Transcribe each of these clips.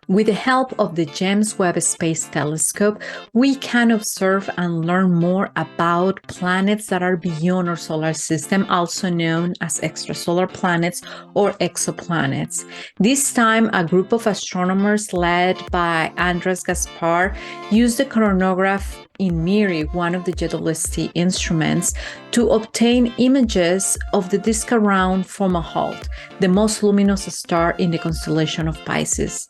With the help of the James Webb Space Telescope, we can observe and learn more about planets that are beyond our solar system, also known as extrasolar planets or exoplanets. This time, a group of astronomers led by Andres Gaspar used the coronagraph in MIRI, one of the JWST instruments, to obtain images of the disk around Fomalhaut, the most luminous star in the constellation of Piscis.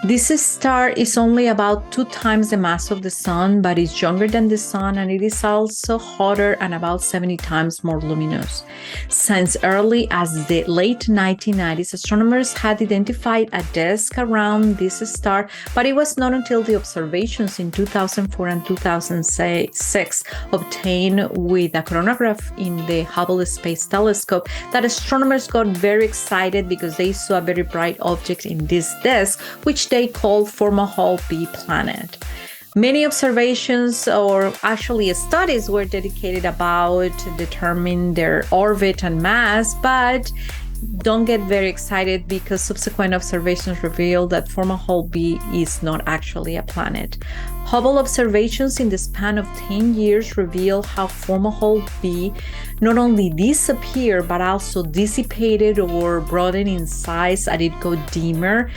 This star is only about 2 times the mass of the Sun, but is younger than the Sun, and it is also hotter and about 70 times more luminous. Since early as the late 1990s, astronomers had identified a disk around this star, but it was not until the observations in 2004 and 2006 obtained with a coronagraph in the Hubble Space Telescope that astronomers got very excited because they saw a very bright object in this disk, which they called Fomalhaut B planet. Many observations, or actually studies, were dedicated about determining their orbit and mass, but don't get very excited because subsequent observations reveal that Fomalhaut B is not actually a planet. Hubble observations in the span of 10 years reveal how Fomalhaut B not only disappeared but also dissipated or broadened in size as it got dimmer,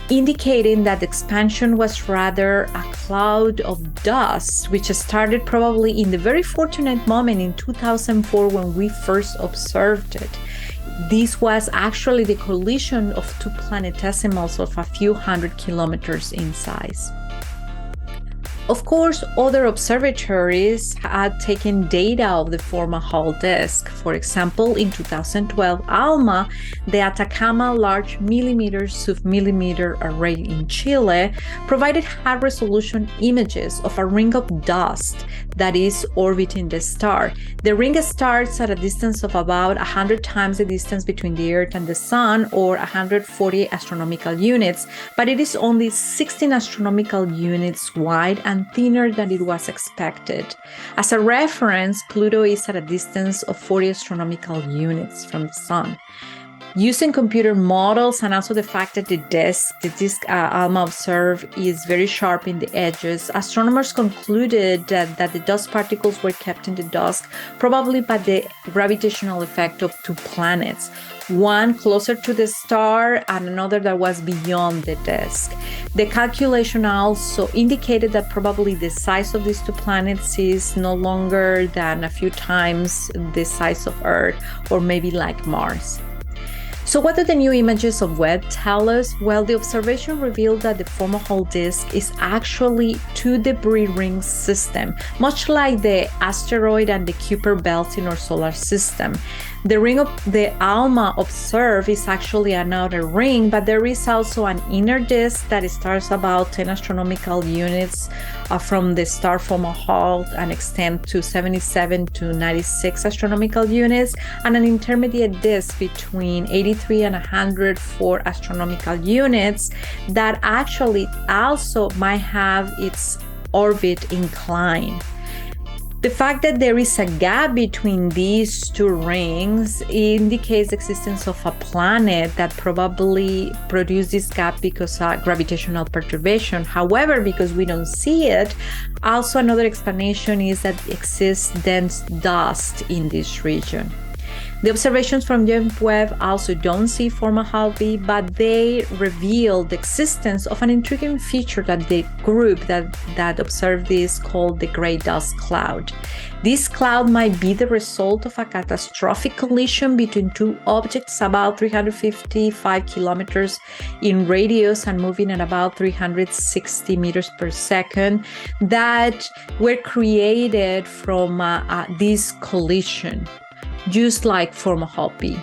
indicating that the expansion was rather a cloud of dust, which started probably in the very fortunate moment in 2004 when we first observed it. This was actually the collision of 2 planetesimals of a few hundred kilometers in size. Of course, other observatories had taken data of the Fomalhaut disk. For example, in 2012, ALMA, the Atacama Large Millimeter Submillimeter Array in Chile, provided high-resolution images of a ring of dust that is orbiting the star. The ring starts at a distance of about 100 times the distance between the Earth and the Sun, or 140 astronomical units, but it is only 16 astronomical units wide and thinner than it was expected. As a reference, Pluto is at a distance of 40 astronomical units from the Sun. Using computer models and also the fact that the disk ALMA observed is very sharp in the edges, astronomers concluded that the dust particles were kept in the dusk probably by the gravitational effect of 2 planets, one closer to the star and another that was beyond the disk. The calculation also indicated that probably the size of these 2 planets is no longer than a few times the size of Earth, or maybe like Mars. So what do the new images of Webb tell us? Well, the observation revealed that the Fomalhaut disk is actually 2 debris ring system, much like the asteroid and the Kuiper belt in our solar system. The ring of the ALMA observed is actually an outer ring, but there is also an inner disk that starts about 10 astronomical units from the star Fomalhaut and extends to 77 to 96 astronomical units, and an intermediate disk between 83 and 104 astronomical units that actually also might have its orbit inclined. The fact that there is a gap between these 2 rings indicates the existence of a planet that probably produced this gap because of gravitational perturbation. However, because we don't see it, also another explanation is that exists dense dust in this region. The observations from James Webb also don't see Fomalhaut B, but they reveal the existence of an intriguing feature that the group that observed this called the gray dust cloud. This cloud might be the result of a catastrophic collision between 2 objects about 355 kilometers in radius and moving at about 360 meters per second that were created from this collision, just like Fomalhaut B.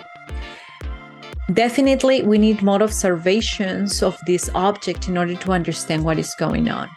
Definitely, we need more observations of this object in order to understand what is going on.